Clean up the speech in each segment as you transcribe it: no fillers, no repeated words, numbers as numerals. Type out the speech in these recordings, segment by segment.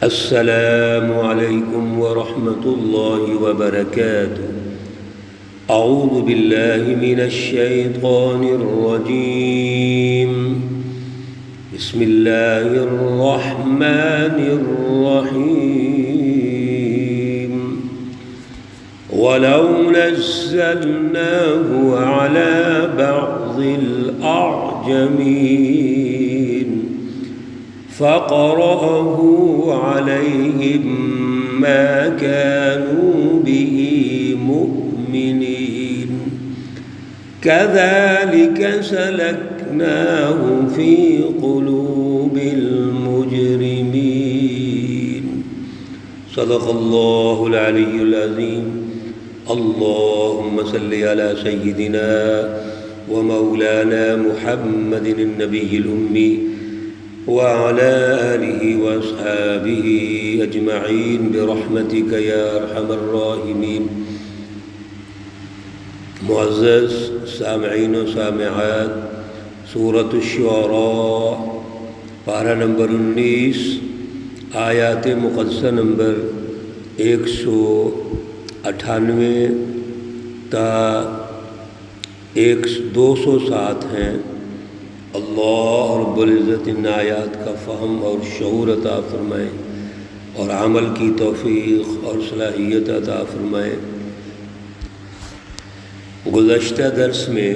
السلام علیکم ورحمۃ اللہ وبرکاتہ۔ اعوذ باللہ من الشیطان الرجیم، بسم اللہ الرحمن الرحیم۔ وَلَوْ نَزَّلْنَاهُ عَلَى بَعْضِ الْأَعْجَمِينَ فَقَرَأَهُ عَلَيْهِمْ مَا كَانُوا بِهِ مُؤْمِنِينَ كَذَلِكَ سَلَكْنَاهُ فِي قُلُوبِ الْمُجْرِمِينَ۔ صدق اللہ العلی العظیم۔ اللہم صل علی سیدنا ومولانا محمد النبی الأمی وعلى آلہ واصحابہ اجمعین برحمتک یا ارحم الراحمین۔ معزز سامعین و سامعات، سورۃ الشعراء پارہ نمبر 19 آیات مقدسہ نمبر 198 تا 207 ہیں۔ اللہ رب العزت ان آیات کا فہم اور شعور عطا فرمائے اور عمل کی توفیق اور صلاحیت عطا فرمائے۔ گزشتہ درس میں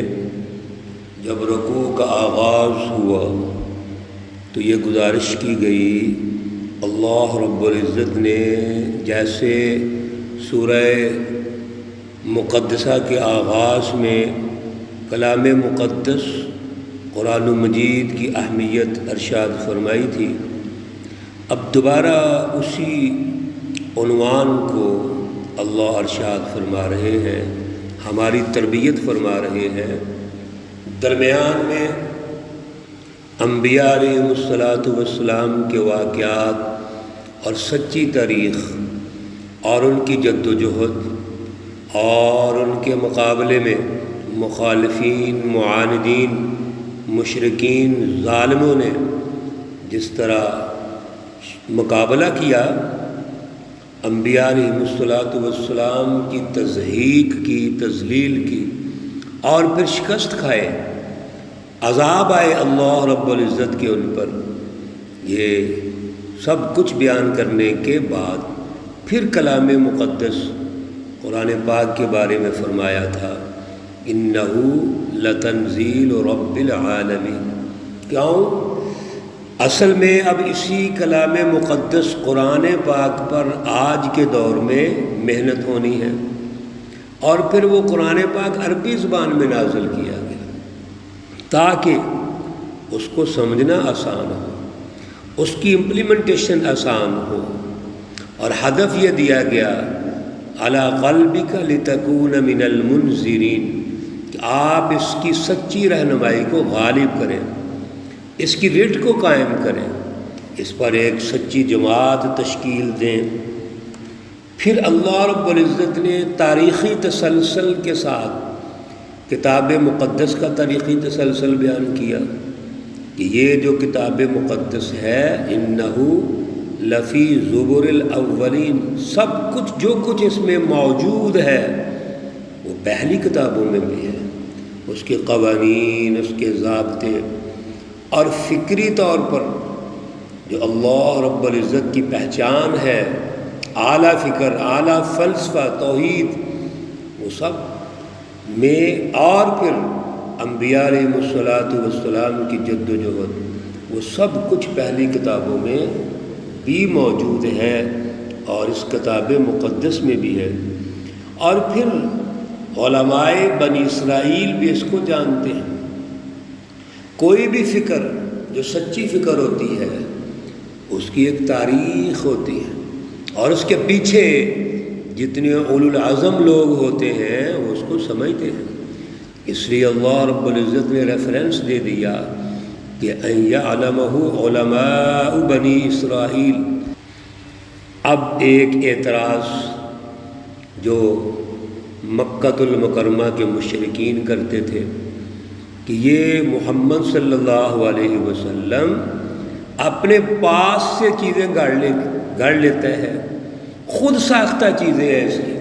جب رکوع کا آغاز ہوا تو یہ گزارش کی گئی، اللہ رب العزت نے جیسے سورہ مقدسہ کے آغاز میں کلام مقدس قرآن مجید کی اہمیت ارشاد فرمائی تھی، اب دوبارہ اسی عنوان کو اللہ ارشاد فرما رہے ہیں، ہماری تربیت فرما رہے ہیں۔ درمیان میں انبیاء علیہ الصلاۃ کے واقعات اور سچی تاریخ اور ان کی جد و جہد اور ان کے مقابلے میں مخالفین، معاندین، مشرکین، ظالموں نے جس طرح مقابلہ کیا، انبیاء علیہ الصلاۃ کی تضحیک کی، تذلیل کی اور پھر شکست کھائے، عذاب آئے اللہ رب العزت کے ان پر۔ یہ سب کچھ بیان کرنے کے بعد پھر کلام مقدس قرآن پاک کے بارے میں فرمایا تھا، انہ لتنزیل رب العالمین۔ کیوں؟ اصل میں اب اسی کلام مقدس قرآن پاک پر آج کے دور میں محنت ہونی ہے، اور پھر وہ قرآن پاک عربی زبان میں نازل کیا گیا تاکہ اس کو سمجھنا آسان ہو، اس کی امپلیمنٹیشن آسان ہو، اور ہدف یہ دیا گیا علی قلبک لتکون من المنذرین، کہ آپ اس کی سچی رہنمائی کو غالب کریں، اس کی رٹ کو قائم کریں، اس پر ایک سچی جماعت تشکیل دیں۔ پھر اللہ رب العزت نے تاریخی تسلسل کے ساتھ کتاب مقدس کا تاریخی تسلسل بیان کیا کہ یہ جو کتاب مقدس ہے، انہ لفی زبر الاولین، سب کچھ جو کچھ اس میں موجود ہے وہ پہلی کتابوں میں بھی ہے، اس کے قوانین، اس کے ضابطے، اور فکری طور پر جو اللہ رب العزت کی پہچان ہے، اعلیٰ فکر، اعلیٰ فلسفہ، توحید، وہ سب میں، اور پھر انبیاء علیہ الصلاۃ کی جد و جہد، وہ سب کچھ پہلی کتابوں میں بھی موجود ہے اور اس کتاب مقدس میں بھی ہے۔ اور پھر علماء بنی اسرائیل بھی اس کو جانتے ہیں۔ کوئی بھی فکر جو سچی فکر ہوتی ہے اس کی ایک تاریخ ہوتی ہے، اور اس کے پیچھے جتنے اولو العزم لوگ ہوتے ہیں وہ اس کو سمجھتے ہیں۔ اس لیے اللہ رب العزت نے ریفرنس دے دیا کہ ان یعلمہ علماء بنی اسرائیل۔ اب ایک اعتراض جو مکۃ المکرمہ کے مشرکین کرتے تھے کہ یہ محمد صلی اللہ علیہ وسلم اپنے پاس سے چیزیں گڑھ لیتا ہے، خود ساختہ چیزیں ایسی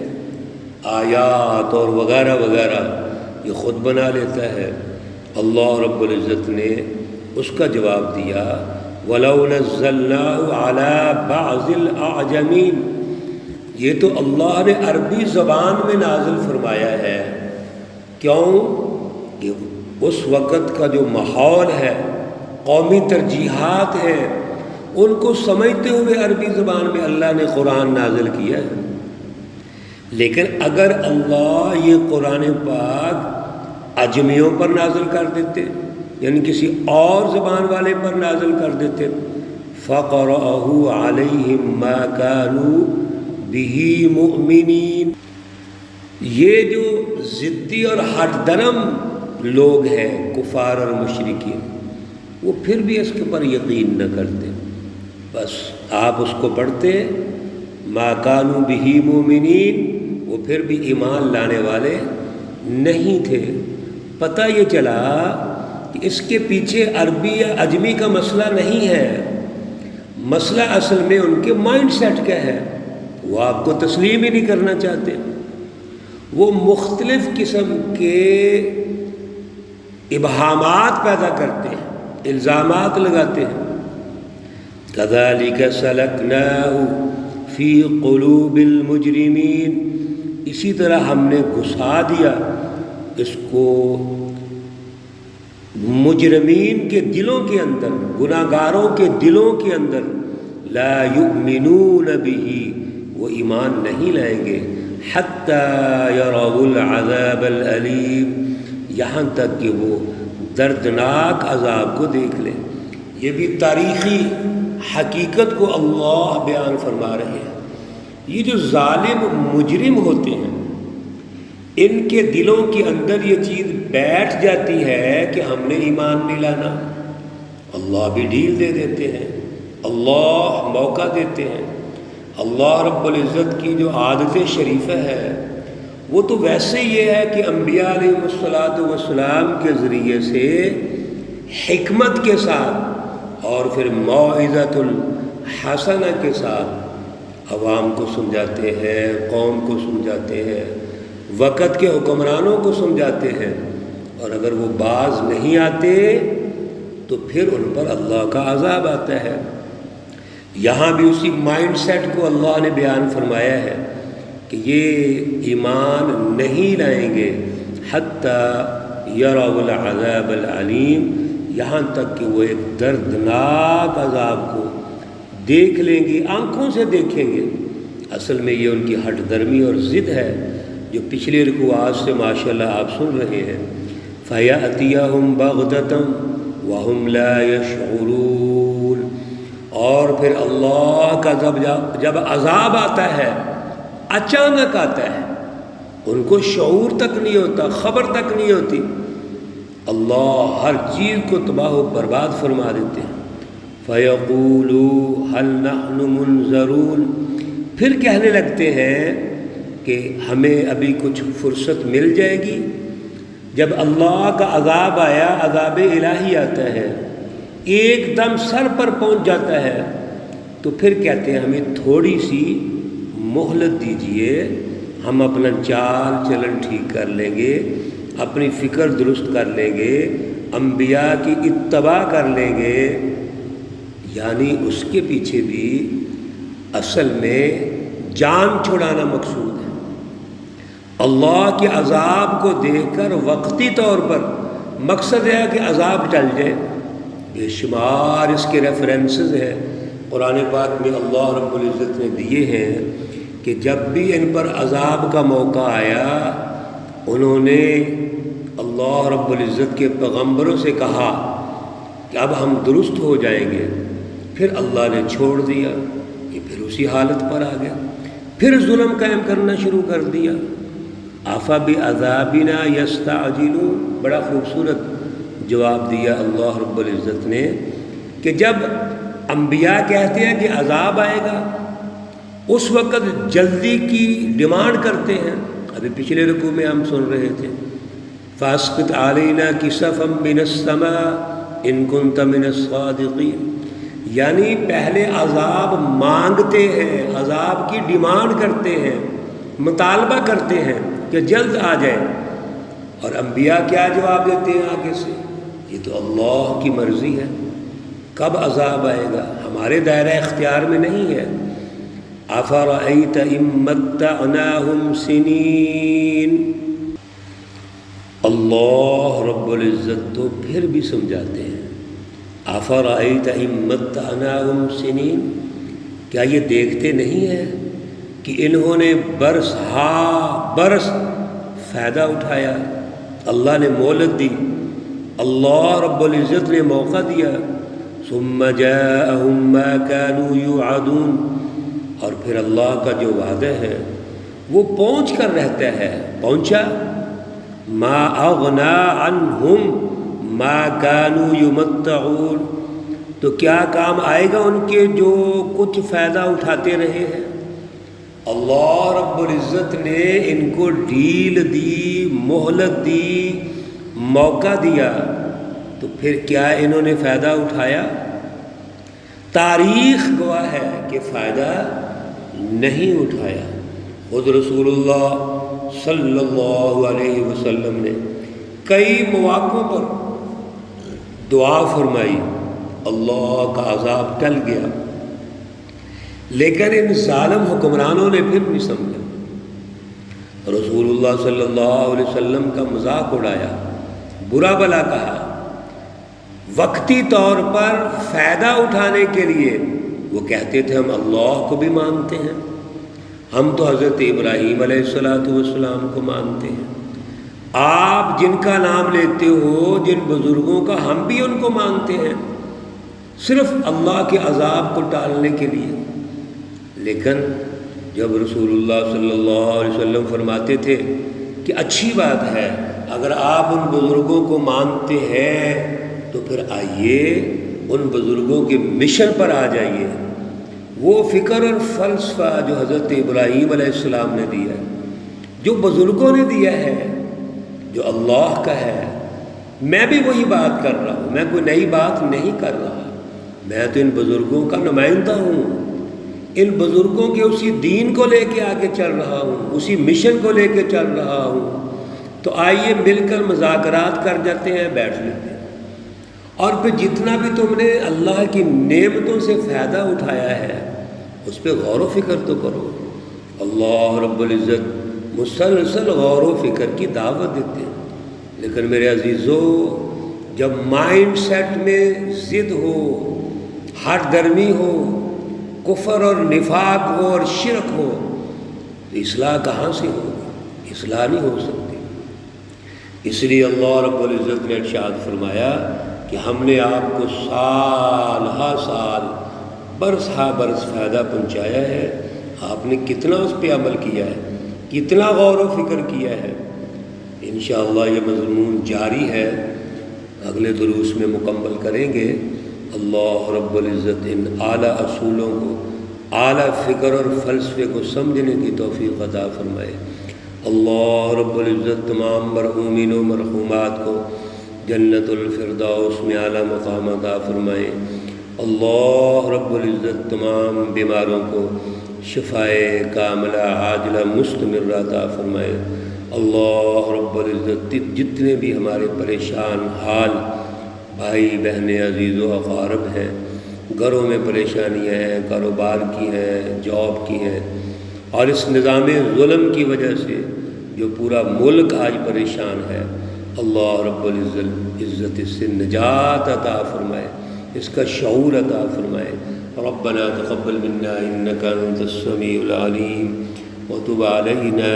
آیات اور وغیرہ وغیرہ یہ خود بنا لیتا ہے۔ اللہ رب العزت نے اس کا جواب دیا وَلَوْ نَزَّلْنَاهُ عَلَى بَعْضِ الْأَعْجَمِينَ، یہ تو اللہ نے عربی زبان میں نازل فرمایا ہے۔ کیوں کہ اس وقت کا جو ماحول ہے، قومی ترجیحات ہیں، ان کو سمجھتے ہوئے عربی زبان میں اللہ نے قرآن نازل کیا ہے۔ لیکن اگر اللہ یہ قرآن پاک اجمیوں پر نازل کر دیتے، یعنی کسی اور زبان والے پر نازل کر دیتے، فَقَرَأَهُ عَلَيْهِمْ مَا كَانُوا بِهِ مُؤْمِنِينَ، یہ جو ضدی اور ہٹ درم لوگ ہیں کفار اور مشرکین، وہ پھر بھی اس کے پر یقین نہ کرتے۔ بس آپ اس کو پڑھتے ما کانوا بہ مومنین، وہ پھر بھی ایمان لانے والے نہیں تھے۔ پتہ یہ چلا کہ اس کے پیچھے عربی یا اجمی کا مسئلہ نہیں ہے، مسئلہ اصل میں ان کے مائنڈ سیٹ کا ہے، وہ آپ کو تسلیم ہی نہیں کرنا چاہتے۔ وہ مختلف قسم کے ابہامات پیدا کرتے ہیں، الزامات لگاتے ہیں۔ كَذَلِكَ سَلَكْنَاهُ فِي قُلُوبِ الْمُجْرِمِينَ، اسی طرح ہم نے گھسا دیا اس کو مجرمین کے دلوں کے اندر، گناہ گاروں کے دلوں کے اندر۔ لا یؤمنون بہ، وہ ایمان نہیں لائیں گے، حتی یروا العذاب العلیم، یہاں تک کہ وہ دردناک عذاب کو دیکھ لیں۔ یہ بھی تاریخی حقیقت کو اللہ بیان فرما رہے ہیں۔ یہ جو ظالم مجرم ہوتے ہیں، ان کے دلوں کے اندر یہ چیز بیٹھ جاتی ہے کہ ہم نے ایمان نہیں لانا، اللہ بھی ڈھیل دے دیتے ہیں، اللہ موقع دیتے ہیں۔ اللہ رب العزت کی جو عادت شریفہ ہے وہ تو ویسے یہ ہے کہ انبیاء علیہ الصلاۃ والسلام کے ذریعے سے حکمت کے ساتھ اور پھر موعظۃ الحسنہ کے ساتھ عوام کو سمجھاتے ہیں، قوم کو سمجھاتے ہیں، وقت کے حکمرانوں کو سمجھاتے ہیں، اور اگر وہ باز نہیں آتے تو پھر ان پر اللہ کا عذاب آتا ہے۔ یہاں بھی اسی مائنڈ سیٹ کو اللہ نے بیان فرمایا ہے کہ یہ ایمان نہیں لائیں گے حتی یروا العذاب العلیم، یہاں تک کہ وہ ایک دردناک عذاب کو دیکھ لیں گے، آنکھوں سے دیکھیں گے۔ اصل میں یہ ان کی ہٹ درمی اور ضد ہے جو پچھلے رکوعات سے ماشاءاللہ آپ سن رہے ہیں۔ فَيَأْتِيَهُمْ بَغْتَةً وَهُمْ لَا يَشْعُرُونَ، اور پھر اللہ کا جب عذاب آتا ہے اچانک آتا ہے، ان کو شعور تک نہیں ہوتا، خبر تک نہیں ہوتی، اللہ ہر چیز کو تباہ و برباد فرما دیتے ہیں۔ فَيَقُولُوا هَلْ نَحْنُ مُنظَرُونَ، پھر کہنے لگتے ہیں کہ ہمیں ابھی کچھ فرصت مل جائے گی۔ جب اللہ کا عذاب آیا، عذاب الہی آتا ہے، ایک دم سر پر پہنچ جاتا ہے، تو پھر کہتے ہیں ہمیں تھوڑی سی مہلت دیجئے، ہم اپنا چال چلن ٹھیک کر لیں گے، اپنی فکر درست کر لیں گے، انبیاء کی اتباع کر لیں گے۔ یعنی اس کے پیچھے بھی اصل میں جان چھڑانا مقصود ہے۔ اللہ کے عذاب کو دیکھ کر وقتی طور پر مقصد ہے کہ عذاب ٹل جائے۔ بے شمار اس کے ریفرنسز ہیں قرآن پاک میں، اللہ رب العزت نے دیے ہیں کہ جب بھی ان پر عذاب کا موقع آیا، انہوں نے اللہ رب العزت کے پیغمبروں سے کہا کہ اب ہم درست ہو جائیں گے، پھر اللہ نے چھوڑ دیا، یہ پھر اسی حالت پر آ گیا، پھر ظلم قائم کرنا شروع کر دیا۔ أَفَبِعَذَابِنَا يَسْتَعْجِلُونَ، بڑا خوبصورت جواب دیا اللہ رب العزت نے کہ جب انبیاء کہتے ہیں کہ عذاب آئے گا، اس وقت جلدی کی ڈیمانڈ کرتے ہیں۔ ابھی پچھلے رکوع میں ہم سن رہے تھے فَاسْقِطْ عَلَيْنَا كِسَفًا مِّنَ السَّمَاءِ إِن كُنتَ مِنَ الصَّادِقِينَ، یعنی پہلے عذاب مانگتے ہیں، عذاب کی ڈیمانڈ کرتے ہیں، مطالبہ کرتے ہیں کہ جلد آ جائے، اور انبیاء کیا جواب دیتے ہیں آگے سے؟ یہ تو اللہ کی مرضی ہے، کب عذاب آئے گا ہمارے دائرہ اختیار میں نہیں ہے۔ افرأیت ان متعناہم سنین، اللہ رب العزت تو پھر بھی سمجھاتے ہیں، افرأیت ان متعناہم سنین، کیا یہ دیکھتے نہیں ہیں کہ انہوں نے برس ہا برس فائدہ اٹھایا، اللہ نے مہلت دی، اللہ رب العزت نے موقع دیا، ثم جاءہم ما كانوا یوعدون، اور پھر اللہ کا جو وعدہ ہے وہ پہنچ کر رہتا ہے، پہنچا، ما اغنا عنہم ما كانوا یمتعون، تو کیا کام آئے گا ان کے جو کچھ فائدہ اٹھاتے رہے ہیں؟ اللہ رب العزت نے ان کو ڈھیل دی، مہلت دی، موقع دیا، تو پھر کیا انہوں نے فائدہ اٹھایا؟ تاریخ گواہ ہے کہ فائدہ نہیں اٹھایا۔ خود رسول اللہ صلی اللہ علیہ وسلم نے کئی مواقعوں پر دعا فرمائی، اللہ کا عذاب ٹل گیا، لیکن ان ظالم حکمرانوں نے پھر نہیں سمجھا، رسول اللہ صلی اللہ علیہ وسلم کا مذاق اڑایا، برا بھلا کہا، وقتی طور پر فائدہ اٹھانے کے لیے وہ کہتے تھے ہم اللہ کو بھی مانتے ہیں، ہم تو حضرت ابراہیم علیہ السلام کو مانتے ہیں، آپ جن کا نام لیتے ہو، جن بزرگوں کا، ہم بھی ان کو مانتے ہیں، صرف اللہ کے عذاب کو ٹالنے کے لیے۔ لیکن جب رسول اللہ صلی اللہ علیہ وسلم فرماتے تھے کہ اچھی بات ہے اگر آپ ان بزرگوں کو مانتے ہیں تو پھر آئیے ان بزرگوں کے مشن پر آ جائیے، وہ فکر اور فلسفہ جو حضرت ابراہیم علیہ السلام نے دیا ہے، جو بزرگوں نے دیا ہے، جو اللہ کا ہے، میں بھی وہی بات کر رہا ہوں، میں کوئی نئی بات نہیں کر رہا، میں تو ان بزرگوں کا نمائندہ ہوں، ان بزرگوں کے اسی دین کو لے کے آگے چل رہا ہوں، اسی مشن کو لے کے چل رہا ہوں، تو آئیے مل کر مذاکرات کر جاتے ہیں، بیٹھ لیتے ہیں، اور پھر جتنا بھی تم نے اللہ کی نعمتوں سے فائدہ اٹھایا ہے اس پہ غور و فکر تو کرو۔ اللہ رب العزت مسلسل غور و فکر کی دعوت دیتے ہیں، لیکن میرے عزیزو جب مائنڈ سیٹ میں ضد ہو، ہٹ درمی ہو، کفر اور نفاق ہو اور شرک ہو، تو اصلاح کہاں سے ہوگی؟ اصلاح نہیں ہو سکتی۔ اس لیے اللہ رب العزت نے ارشاد فرمایا کہ ہم نے آپ کو سال ہا سال، برس ہا برس فائدہ پہنچایا ہے، آپ نے کتنا اس پہ عمل کیا ہے، کتنا غور و فکر کیا ہے۔ انشاءاللہ یہ مضمون جاری ہے، اگلے دروس میں مکمل کریں گے۔ اللہ رب العزت ان اعلیٰ اصولوں کو، اعلیٰ فکر اور فلسفے کو سمجھنے کی توفیق عطا فرمائے۔ اللہ رب العزت تمام مرحومین و مرحومات کو جنت الفردوس میں اعلیٰ مقام عطا فرمائے۔ اللہ رب العزت تمام بیماروں کو شفائے کاملہ عاجلہ مستمرہ عطا فرمائے۔ اللہ رب العزت جتنے بھی ہمارے پریشان حال بھائی بہنیں عزیز و اقارب ہیں، گھروں میں پریشانیاں ہیں، کاروبار کی ہیں، جاب کی ہیں، اور اس نظام ظلم کی وجہ سے جو پورا ملک آج پریشان ہے، اللہ رب العزت اس سے نجات عطا فرمائے، اس کا شعور عطا فرمائے۔ ربنا تقبل منا انك انت السميع العليم وتب علينا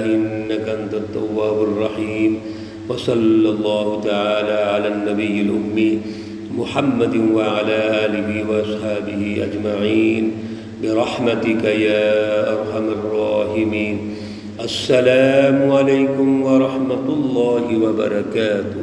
انك انت التواب الرحيم، وصلى الله تعالى على النبي الأمي محمد وعلى آله وأصحابه أجمعين برحمتك يا أرحم الراحمين۔ السلام عليكم ورحمة الله وبركاته۔